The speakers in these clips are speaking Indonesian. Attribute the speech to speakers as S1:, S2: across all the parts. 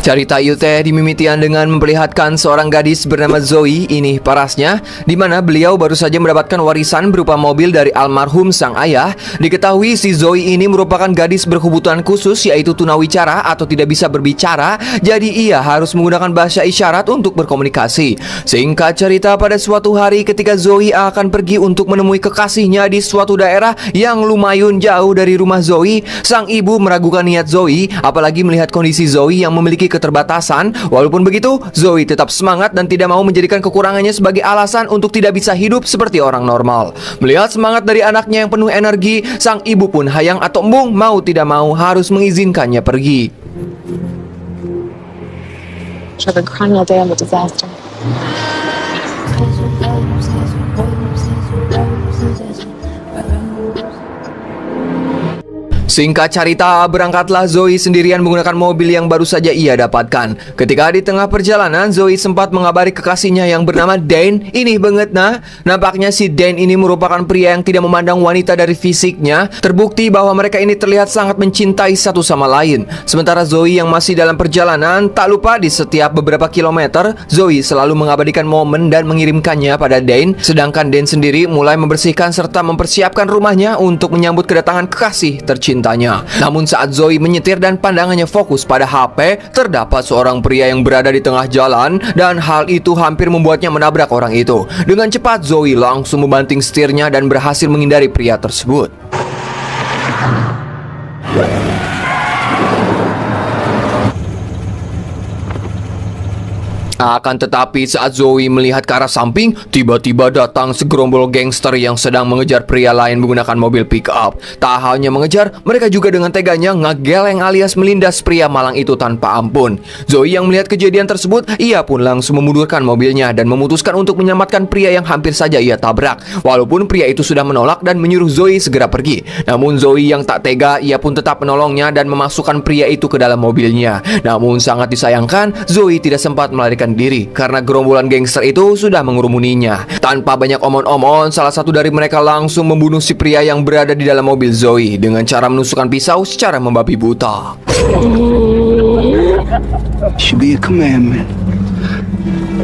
S1: Cerita ieu teh dimimitian dengan memperlihatkan seorang gadis bernama Zoe, ini parasnya, di mana beliau baru saja mendapatkan warisan berupa mobil dari almarhum sang ayah. Diketahui si Zoe ini merupakan gadis berkebutuhan khusus, yaitu tunawicara atau tidak bisa berbicara, jadi ia harus menggunakan bahasa isyarat untuk berkomunikasi. Singkat cerita, pada suatu hari ketika Zoe akan pergi untuk menemui kekasihnya di suatu daerah yang lumayan jauh dari rumah Zoe, sang ibu meragukan niat Zoe, apalagi melihat kondisi Zoe yang memiliki keterbatasan. Walaupun begitu, Zoe tetap semangat dan tidak mau menjadikan kekurangannya sebagai alasan untuk tidak bisa hidup seperti orang normal. Melihat semangat dari anaknya yang penuh energi, sang ibu pun hayang atau embung mau tidak mau harus mengizinkannya pergi.
S2: I've been crying all day on the disaster.
S1: Singkat cerita, berangkatlah Zoe sendirian menggunakan mobil yang baru saja ia dapatkan. Ketika di tengah perjalanan, Zoe sempat mengabari kekasihnya yang bernama Dane. Ini banget nah, nampaknya si Dane ini merupakan pria yang tidak memandang wanita dari fisiknya. Terbukti bahwa mereka ini terlihat sangat mencintai satu sama lain. Sementara Zoe yang masih dalam perjalanan, tak lupa di setiap beberapa kilometer, Zoe selalu mengabadikan momen dan mengirimkannya pada Dane. Sedangkan Dane sendiri mulai membersihkan serta mempersiapkan rumahnya untuk menyambut kedatangan kekasih tercinta. Namun saat Zoe menyetir dan pandangannya fokus pada HP, terdapat seorang pria yang berada di tengah jalan dan hal itu hampir membuatnya menabrak orang itu. Dengan cepat Zoe langsung membanting setirnya dan berhasil menghindari pria tersebut. Akan tetapi saat Zoe melihat ke arah samping, tiba-tiba datang segerombol gangster yang sedang mengejar pria lain menggunakan mobil pick up. Tak hanya mengejar, mereka juga dengan teganya ngegeleng alias melindas pria malang itu tanpa ampun. Zoe yang melihat kejadian tersebut, ia pun langsung memundurkan mobilnya dan memutuskan untuk menyelamatkan pria yang hampir saja ia tabrak. Walaupun pria itu sudah menolak dan menyuruh Zoe segera pergi, namun Zoe yang tak tega, ia pun tetap menolongnya dan memasukkan pria itu ke dalam mobilnya. Namun sangat disayangkan, Zoe tidak sempat melarikan diri karena gerombolan gangster itu sudah mengerumuninya. Tanpa banyak omon-omon, salah satu dari mereka langsung membunuh si pria yang berada di dalam mobil Zoe dengan cara menusukkan pisau secara membabi buta.
S3: Should be a commandment.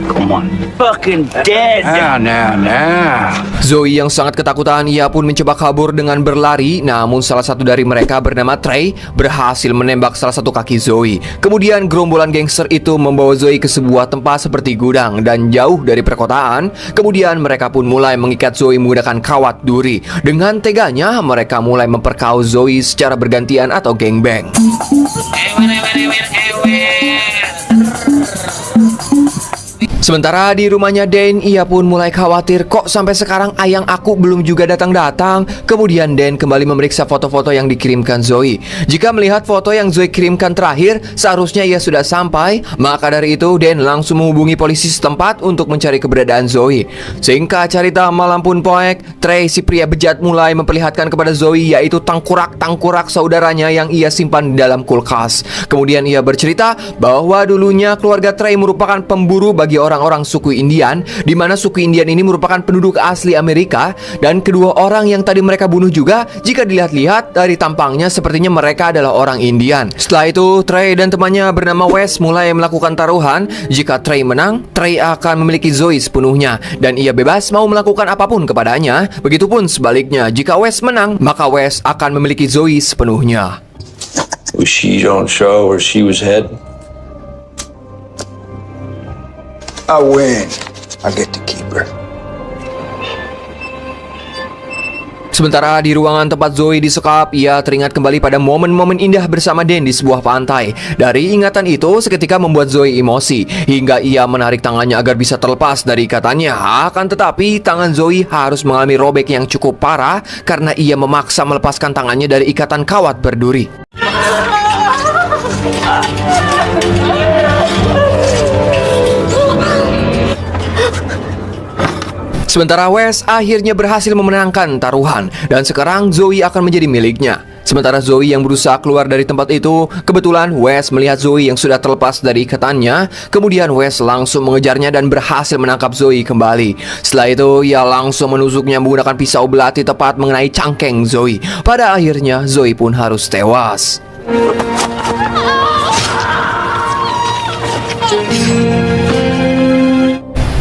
S4: Come on. Fucking dead.
S3: Now.
S1: Zoe yang sangat ketakutan, ia pun mencoba kabur dengan berlari. Namun salah satu dari mereka bernama Trey berhasil menembak salah satu kaki Zoe. Kemudian gerombolan gangster itu membawa Zoe ke sebuah tempat seperti gudang dan jauh dari perkotaan. Kemudian mereka pun mulai mengikat Zoe menggunakan kawat duri. Dengan teganya mereka mulai memperkau Zoe secara bergantian atau gangbang. Sementara di rumahnya Dane, ia pun mulai khawatir, kok sampai sekarang ayang aku belum juga datang-datang. Kemudian Dane kembali memeriksa foto-foto yang dikirimkan Zoe. Jika melihat foto yang Zoe kirimkan terakhir, seharusnya ia sudah sampai. Maka dari itu Dane langsung menghubungi polisi setempat untuk mencari keberadaan Zoe. Singkat cerita, malam pun poek, Trey si pria bejat mulai memperlihatkan kepada Zoe yaitu tangkurak-tangkurak saudaranya yang ia simpan di dalam kulkas. Kemudian ia bercerita bahwa dulunya keluarga Trey merupakan pemburu bagi orang-orang suku Indian, di mana suku Indian ini merupakan penduduk asli Amerika, dan kedua orang yang tadi mereka bunuh juga, jika dilihat-lihat dari tampangnya sepertinya mereka adalah orang Indian. Setelah itu, Trey dan temannya bernama Wes mulai melakukan taruhan. Jika Trey menang, Trey akan memiliki Zoe sepenuhnya, dan ia bebas mau melakukan apapun kepadanya. Begitupun sebaliknya, jika Wes menang, maka Wes akan memiliki Zoe sepenuhnya.
S5: Was she don't show where she was heading?
S3: I win. I get to keep her.
S1: Sementara di ruangan tempat Zoe disekap, ia teringat kembali pada momen-momen indah bersama Dan di sebuah pantai. Dari ingatan itu seketika membuat Zoe emosi, hingga ia menarik tangannya agar bisa terlepas dari ikatannya. Akan tetapi tangan Zoe harus mengalami robek yang cukup parah karena ia memaksa melepaskan tangannya dari ikatan kawat berduri. Sementara Wes akhirnya berhasil memenangkan taruhan dan sekarang Zoe akan menjadi miliknya. Sementara Zoe yang berusaha keluar dari tempat itu, kebetulan Wes melihat Zoe yang sudah terlepas dari ikatannya. Kemudian Wes langsung mengejarnya dan berhasil menangkap Zoe kembali. Setelah itu ia langsung menusuknya menggunakan pisau belati tepat mengenai cangkeng Zoe. Pada akhirnya Zoe pun harus tewas.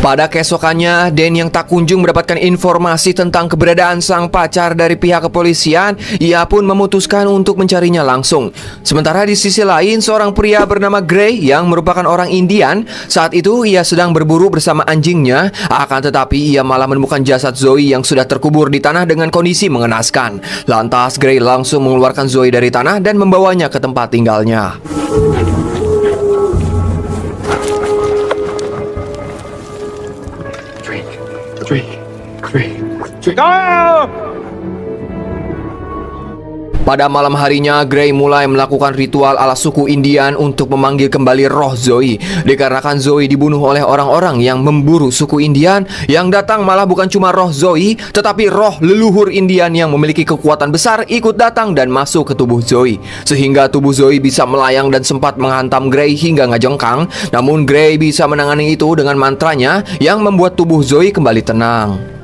S1: Pada keesokannya, Dan yang tak kunjung mendapatkan informasi tentang keberadaan sang pacar dari pihak kepolisian, ia pun memutuskan untuk mencarinya langsung. Sementara di sisi lain, seorang pria bernama Gray yang merupakan orang Indian, saat itu ia sedang berburu bersama anjingnya, akan tetapi ia malah menemukan jasad Zoe yang sudah terkubur di tanah dengan kondisi mengenaskan. Lantas Gray langsung mengeluarkan Zoe dari tanah dan membawanya ke tempat tinggalnya. Pada malam harinya, Gray mulai melakukan ritual ala suku Indian untuk memanggil kembali roh Zoe. Dikarenakan Zoe dibunuh oleh orang-orang yang memburu suku Indian, yang datang malah bukan cuma roh Zoe, tetapi roh leluhur Indian yang memiliki kekuatan besar ikut datang dan masuk ke tubuh Zoe. Sehingga tubuh Zoe bisa melayang dan sempat menghantam Gray hingga ngajengkang. Namun Gray bisa menangani itu dengan mantranya yang membuat tubuh Zoe kembali tenang.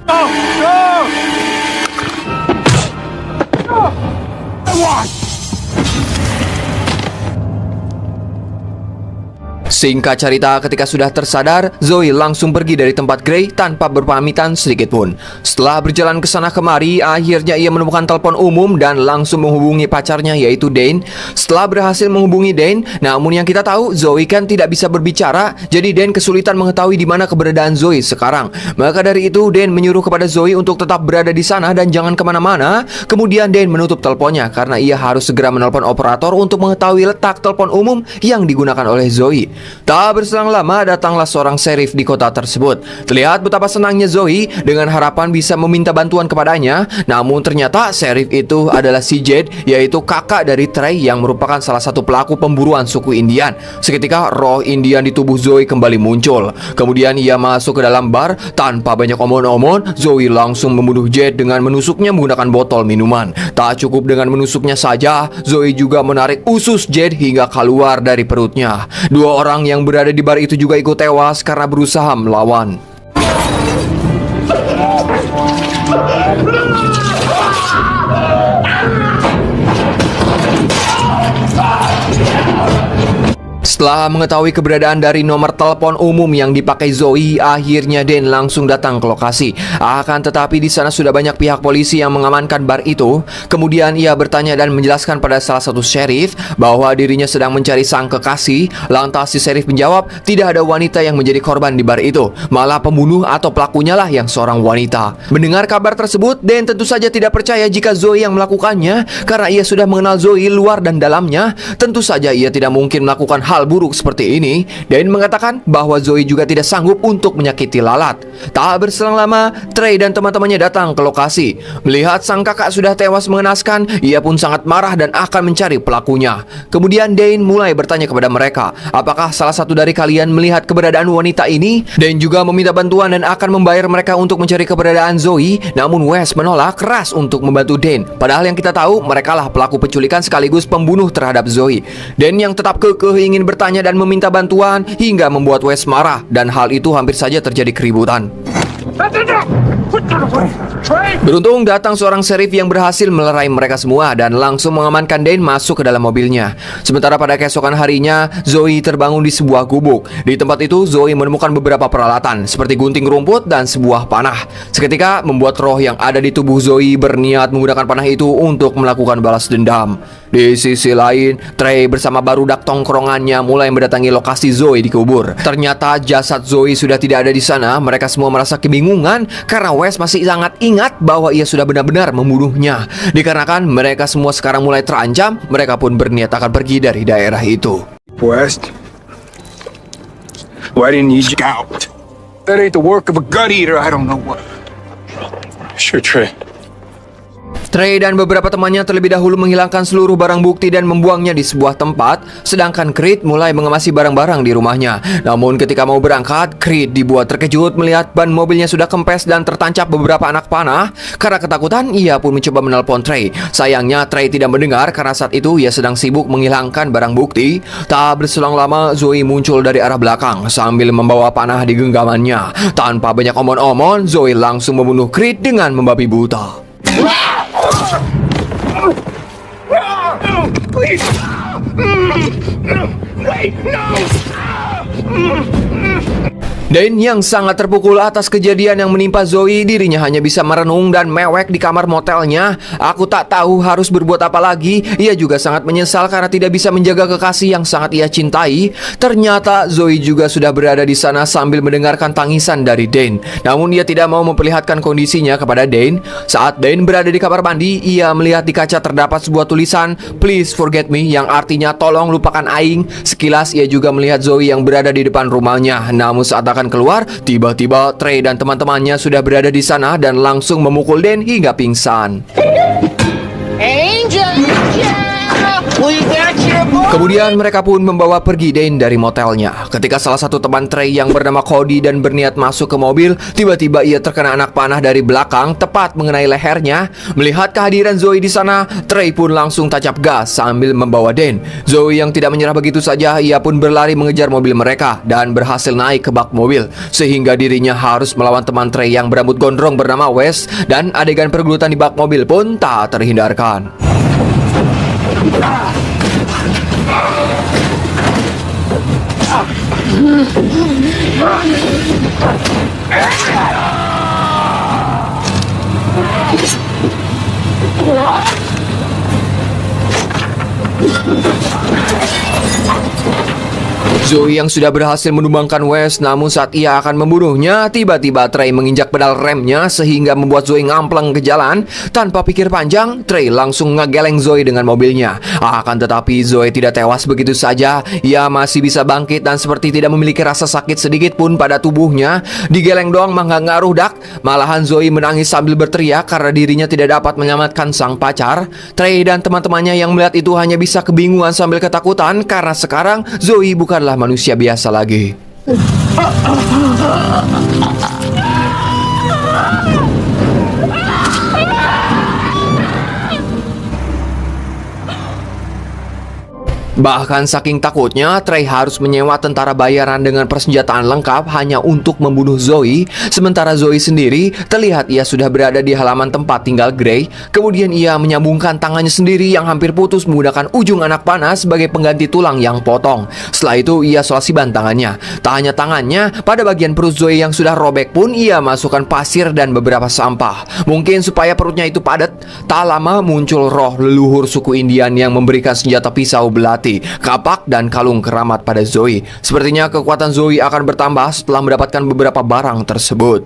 S1: Singkat cerita, ketika sudah tersadar, Zoe langsung pergi dari tempat Gray tanpa berpamitan sedikit pun. Setelah berjalan ke sana kemari, akhirnya ia menemukan telepon umum dan langsung menghubungi pacarnya yaitu Dane. Setelah berhasil menghubungi Dane, namun yang kita tahu Zoe kan tidak bisa berbicara, jadi Dane kesulitan mengetahui di mana keberadaan Zoe sekarang. Maka dari itu Dane menyuruh kepada Zoe untuk tetap berada di sana dan jangan kemana-mana. Kemudian Dane menutup teleponnya karena ia harus segera menelpon operator untuk mengetahui letak telepon umum yang digunakan oleh Zoe. Tak berselang lama, datanglah seorang sheriff di kota tersebut. Terlihat betapa senangnya Zoe dengan harapan bisa meminta bantuan kepadanya. Namun ternyata sheriff itu adalah si Jed, yaitu kakak dari Trey yang merupakan salah satu pelaku pemburuan suku Indian. Seketika roh Indian di tubuh Zoe kembali muncul. Kemudian ia masuk ke dalam bar. Tanpa banyak omon-omon, Zoe langsung membunuh Jed dengan menusuknya menggunakan botol minuman. Tak cukup dengan menusuknya saja, Zoe juga menarik usus Jed hingga keluar dari perutnya. Dua orang yang berada di bar itu juga ikut tewas karena berusaha melawan. Setelah mengetahui keberadaan dari nomor telepon umum yang dipakai Zoe, akhirnya Dan langsung datang ke lokasi. Akan tetapi di sana sudah banyak pihak polisi yang mengamankan bar itu. Kemudian ia bertanya dan menjelaskan pada salah satu sheriff bahwa dirinya sedang mencari sang kekasih. Lantas si sheriff menjawab, tidak ada wanita yang menjadi korban di bar itu, malah pembunuh atau pelakunya lah yang seorang wanita. Mendengar kabar tersebut, Dan tentu saja tidak percaya jika Zoe yang melakukannya, karena ia sudah mengenal Zoe luar dan dalamnya. Tentu saja ia tidak mungkin melakukan hal buruk seperti ini. Dan mengatakan bahwa Zoe juga tidak sanggup untuk menyakiti lalat. Tak berselang lama, Trey dan teman-temannya datang ke lokasi. Melihat sang kakak sudah tewas mengenaskan, ia pun sangat marah dan akan mencari pelakunya. Kemudian Dane mulai bertanya kepada mereka, apakah salah satu dari kalian melihat keberadaan wanita ini? Dane juga meminta bantuan dan akan membayar mereka untuk mencari keberadaan Zoe. Namun Wes menolak keras untuk membantu Dane. Padahal yang kita tahu, mereka lah pelaku penculikan sekaligus pembunuh terhadap Zoe. Dane yang tetap kekeh ingin bertanya dan meminta bantuan hingga membuat Wes marah, dan hal itu hampir saja terjadi keributan. Beruntung datang seorang sheriff yang berhasil melerai mereka semua dan langsung mengamankan Dane masuk ke dalam mobilnya. Sementara pada keesokan harinya, Zoe terbangun di sebuah gubuk. Di tempat itu, Zoe menemukan beberapa peralatan seperti gunting rumput dan sebuah panah. Seketika membuat roh yang ada di tubuh Zoe berniat menggunakan panah itu untuk melakukan balas dendam. Di sisi lain, Trey bersama barudak tongkrongannya mulai mendatangi lokasi Zoe dikubur. Ternyata jasad Zoe sudah tidak ada di sana. Mereka semua merasa kebingungan karena Wes masih sangat ingat bahwa ia sudah benar-benar membunuhnya. Dikarenakan mereka semua sekarang mulai terancam, mereka pun berniat akan pergi dari daerah itu.
S3: West, why didn't you out? That ain't the work of a gut eater. I don't know what.
S5: Sure, Trey.
S1: Trey dan beberapa temannya terlebih dahulu menghilangkan seluruh barang bukti dan membuangnya di sebuah tempat, sedangkan Creed mulai mengemasi barang-barang di rumahnya. Namun ketika mau berangkat, Creed dibuat terkejut melihat ban mobilnya sudah kempes dan tertancap beberapa anak panah. Karena ketakutan, ia pun mencoba menelpon Trey. Sayangnya Trey tidak mendengar karena saat itu ia sedang sibuk menghilangkan barang bukti. Tak berselang lama, Zoe muncul dari arah belakang sambil membawa panah di genggamannya. Tanpa banyak omon-omon, Zoe langsung membunuh Creed dengan membabi buta. Dane yang sangat terpukul atas kejadian yang menimpa Zoe, dirinya hanya bisa merenung dan mewek di kamar motelnya. Aku tak tahu harus berbuat apa lagi. Ia juga sangat menyesal karena tidak bisa menjaga kekasih yang sangat ia cintai. Ternyata Zoe juga sudah berada di sana sambil mendengarkan tangisan dari Dane. Namun ia tidak mau memperlihatkan kondisinya kepada Dane. Saat Dane berada di kamar mandi, ia melihat di kaca terdapat sebuah tulisan "Please forget me" yang artinya tolong lupakan aing. Sekilas ia juga melihat Zoe yang berada di depan rumahnya. Namun saat akan keluar, tiba-tiba Trey dan teman-temannya sudah berada di sana dan langsung memukul Dan hingga pingsan. Kemudian mereka pun membawa pergi Dane dari motelnya. Ketika salah satu teman Trey yang bernama Cody dan berniat masuk ke mobil, tiba-tiba ia terkena anak panah dari belakang tepat mengenai lehernya. Melihat kehadiran Zoe di sana, Trey pun langsung tancap gas sambil membawa Dane. Zoe yang tidak menyerah begitu saja, ia pun berlari mengejar mobil mereka dan berhasil naik ke bak mobil, sehingga dirinya harus melawan teman Trey yang berambut gondrong bernama Wes, dan adegan pergelutan di bak mobil pun tak terhindarkan. Zoe yang sudah berhasil menumbangkan Wes, namun saat ia akan membunuhnya, tiba-tiba Trey menginjak pedal remnya sehingga membuat Zoe ngampleng ke jalan. Tanpa pikir panjang, Trey langsung ngegeleng Zoe dengan mobilnya. Akan tetapi Zoe tidak tewas begitu saja. Ia masih bisa bangkit dan seperti tidak memiliki rasa sakit sedikit pun pada tubuhnya. Digeleng doang mah nggak ngaruh dak. Malahan Zoe menangis sambil berteriak karena dirinya tidak dapat menyelamatkan sang pacar. Trey dan teman-temannya yang melihat itu hanya bisa kebingungan sambil ketakutan karena sekarang Zoe bukanlah manusia biasa lagi. Bahkan saking takutnya, Trey harus menyewa tentara bayaran dengan persenjataan lengkap hanya untuk membunuh Zoe. Sementara Zoe sendiri, terlihat ia sudah berada di halaman tempat tinggal Gray. Kemudian ia menyambungkan tangannya sendiri yang hampir putus menggunakan ujung anak panah sebagai pengganti tulang yang potong. Setelah itu ia selasiban tangannya. Tak hanya tangannya, pada bagian perut Zoe yang sudah robek pun ia masukkan pasir dan beberapa sampah. Mungkin supaya perutnya itu padat. Tak lama muncul roh leluhur suku Indian yang memberikan senjata pisau belati, kapak, dan kalung keramat pada Zoe. Sepertinya kekuatan Zoe akan bertambah setelah mendapatkan beberapa barang tersebut.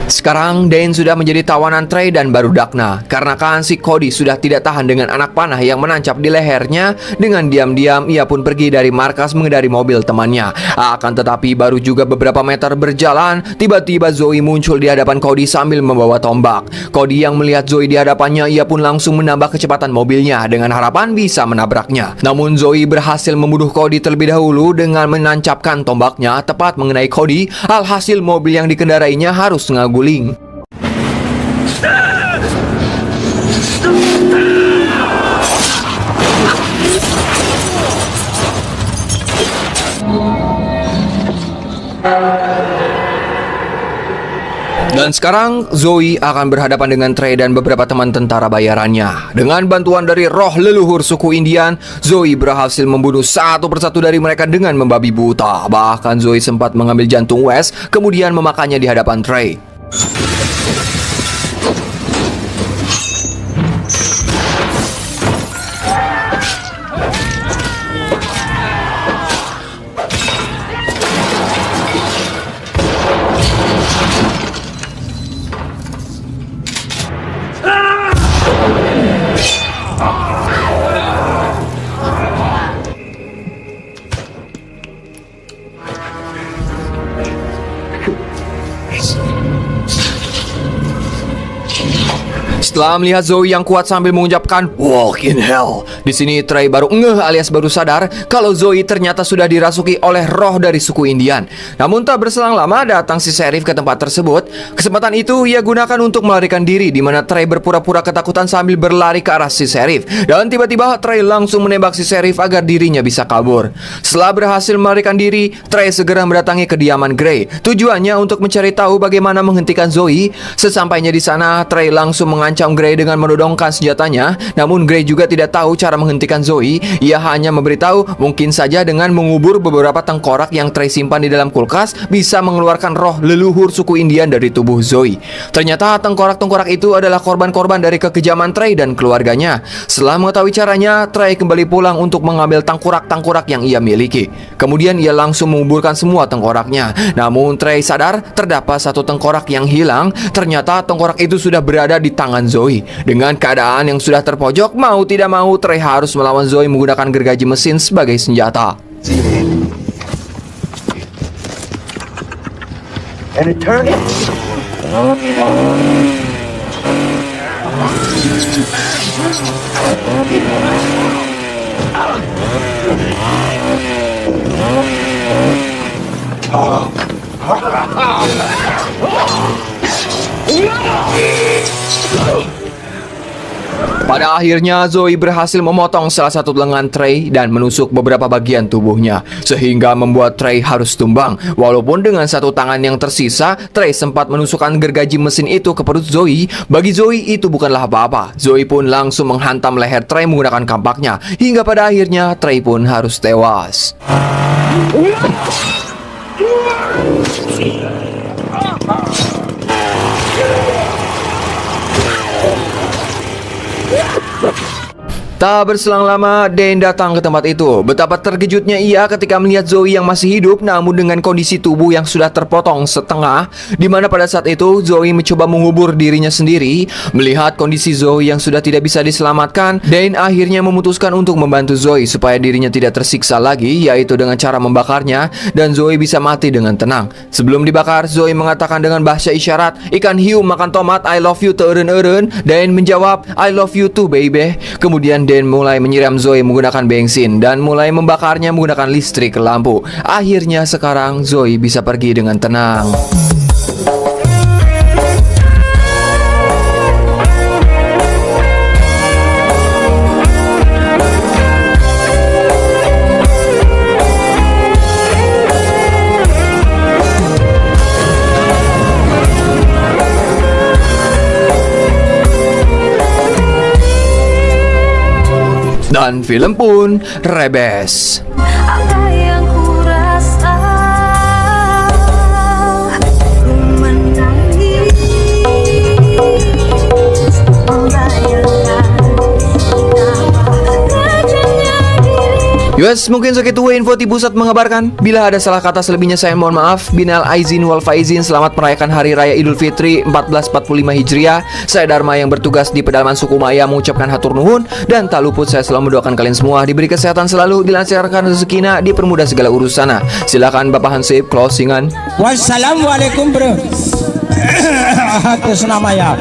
S1: Sekarang Dane sudah menjadi tawanan Trey dan baru Dagna. Karena kan si Cody sudah tidak tahan dengan anak panah yang menancap di lehernya. Dengan diam-diam ia pun pergi dari markas mengendari mobil temannya. Akan tetapi baru juga beberapa meter berjalan, tiba-tiba Zoe muncul di hadapan Cody sambil membawa tombak. Cody yang melihat Zoe di hadapannya, ia pun langsung menambah kecepatan mobilnya dengan harapan bisa menabraknya. Namun Zoe berhasil membunuh Cody terlebih dahulu dengan menancapkan tombaknya tepat mengenai Cody. Alhasil mobil yang dikendarainya harus ngaguling. Dan sekarang Zoe akan berhadapan dengan Trey dan beberapa teman tentara bayarannya. Dengan bantuan dari roh leluhur suku Indian, Zoe berhasil membunuh satu persatu dari mereka dengan membabi buta. Bahkan Zoe sempat mengambil jantung Wes, kemudian memakannya di hadapan Trey. Setelah melihat Zoe yang kuat sambil mengucapkan "Walk in hell", di sini Trey baru ngeh alias baru sadar kalau Zoe ternyata sudah dirasuki oleh roh dari suku Indian. Namun tak berselang lama datang si sheriff ke tempat tersebut. Kesempatan itu ia gunakan untuk melarikan diri, di mana Trey berpura-pura ketakutan sambil berlari ke arah si sheriff. Dan tiba-tiba Trey langsung menembak si sheriff agar dirinya bisa kabur. Setelah berhasil melarikan diri, Trey segera mendatangi kediaman Gray. Tujuannya untuk mencari tahu bagaimana menghentikan Zoe. Sesampainya di sana, Trey langsung mengancam Gray dengan menodongkan senjatanya. Namun Gray juga tidak tahu cara menghentikan Zoe. Ia hanya memberitahu mungkin saja dengan mengubur beberapa tengkorak yang Trey simpan di dalam kulkas bisa mengeluarkan roh leluhur suku Indian dari tubuh Zoe. Ternyata tengkorak-tengkorak itu adalah korban-korban dari kekejaman Trey dan keluarganya. Setelah mengetahui caranya, Trey kembali pulang untuk mengambil tengkorak-tengkorak yang ia miliki. Kemudian ia langsung menguburkan semua tengkoraknya. Namun Trey sadar terdapat satu tengkorak yang hilang. Ternyata tengkorak itu sudah berada di tangan Zoe. Dengan keadaan yang sudah terpojok, mau tidak mau Trey harus melawan Zoe menggunakan gergaji mesin sebagai senjata.
S4: And it turned.
S1: Pada akhirnya Zoe berhasil memotong salah satu lengan Trey dan menusuk beberapa bagian tubuhnya, sehingga membuat Trey harus tumbang. Walaupun dengan satu tangan yang tersisa, Trey sempat menusukkan gergaji mesin itu ke perut Zoe. Bagi Zoe itu bukanlah apa-apa. Zoe pun langsung menghantam leher Trey menggunakan kampaknya, hingga pada akhirnya Trey pun harus tewas. Tak berselang lama, Dane datang ke tempat itu. Betapa terkejutnya ia ketika melihat Zoe yang masih hidup, namun dengan kondisi tubuh yang sudah terpotong setengah, di mana pada saat itu Zoe mencoba mengubur dirinya sendiri. Melihat kondisi Zoe yang sudah tidak bisa diselamatkan, Dane akhirnya memutuskan untuk membantu Zoe supaya dirinya tidak tersiksa lagi, yaitu dengan cara membakarnya dan Zoe bisa mati dengan tenang. Sebelum dibakar, Zoe mengatakan dengan bahasa isyarat, "Ikan hiu makan tomat, I love you teureun-eureun." Dane menjawab, "I love you too baby." Kemudian Dane mulai menyiram Zoe menggunakan bensin dan mulai membakarnya menggunakan listrik lampu. Akhirnya sekarang Zoe bisa pergi dengan tenang. Dan film pun rebes.
S6: Apa yang kurasa, ku menangis, membayangkan betapa rajanya diri.
S1: Yes, mungkin segitu info di pusat mengabarkan. Bila ada salah kata selebihnya saya mohon maaf. Binal aizin wal faizin. Selamat merayakan Hari Raya Idul Fitri 1445 Hijriah. Saya Dharma yang bertugas di pedalaman suku Maya mengucapkan hatur nuhun, dan tak luput saya selalu mendoakan kalian semua diberi kesehatan selalu, dilancarkan rezekinya, dipermudah segala urusannya. Silakan Bapak Hansip closingan.
S7: Wassalamualaikum bro. Atas nama ya.